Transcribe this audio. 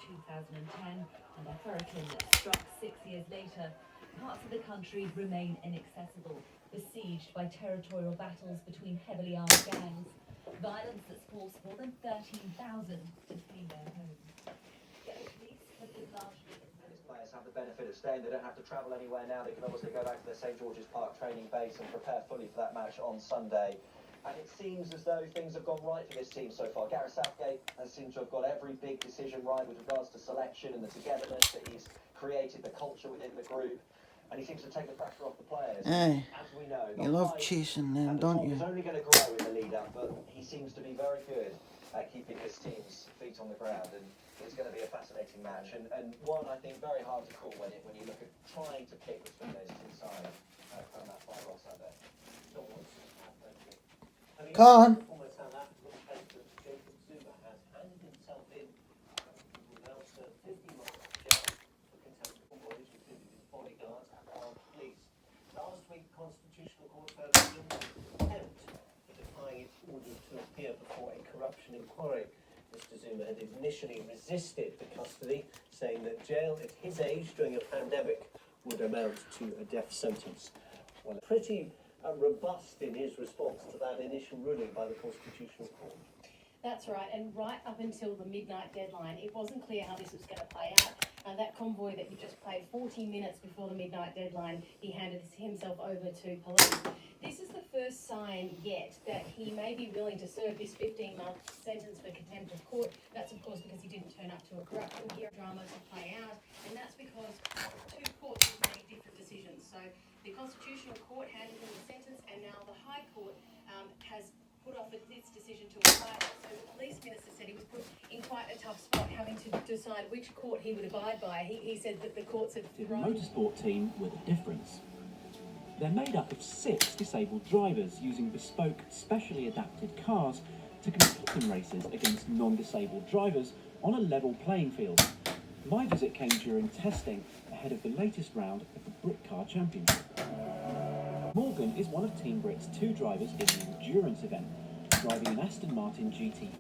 2010 and a hurricane that struck 6 years later, parts of the country remain inaccessible, besieged by territorial battles between heavily armed gangs. Violence that's forced more than 13,000 to flee their homes. Police have been largely... Players have the benefit of staying. They don't have to travel anywhere now. They can obviously go back to their St George's Park training base and prepare fully for that match on Sunday. And it seems as though things have gone right for this team so far. Gareth Southgate has seemed to have got every big decision right with regards to selection and the togetherness that he's created, the culture within the group. And he seems to take the pressure off the players. Hey, as we know, you love chasing them, don't you? He's only going to grow in the lead up, but he seems to be very good at keeping his team's feet on the ground. And it's going to be a fascinating match, and one I think very hard to call when you look at trying to pick between those two sides from that final on Sunday. Khan. Almost how that looks like Jacob Zuma has handed himself in without 50 miles of jail for contempt of boys, including his bodyguards and armed police. Last week, Constitutional Court found him contempt for defying its order to appear before a corruption inquiry. Mr. Zuma had initially resisted the custody, saying that jail at his age during a pandemic would amount to a death sentence. Well, pretty robust in his response to that initial ruling by the Constitutional Court. That's right, and right up until the midnight deadline, it wasn't clear how this was going to play out. That convoy that you just played, 40 minutes before the midnight deadline, he handed himself over to police. This is the first sign yet that he may be willing to serve this 15-month sentence for contempt of court. That's, of course, because he didn't turn up to a corruption drama to play out, and that's because two courts have made different decisions. So the Constitutional Court handed him the sentence, and now the High Court has put off its decision to apply it. So the police minister said he was put in quite a tough spot, having to decide which court he would abide by. He said that the courts had... The motorsport team were the difference. They're made up of 6 disabled drivers using bespoke, specially adapted cars to compete in races against non-disabled drivers on a level playing field. My visit came during testing ahead of the latest round of the Brit Car Championship. Morgan is one of Team Brit's 2 drivers in the endurance event, driving an Aston Martin GT.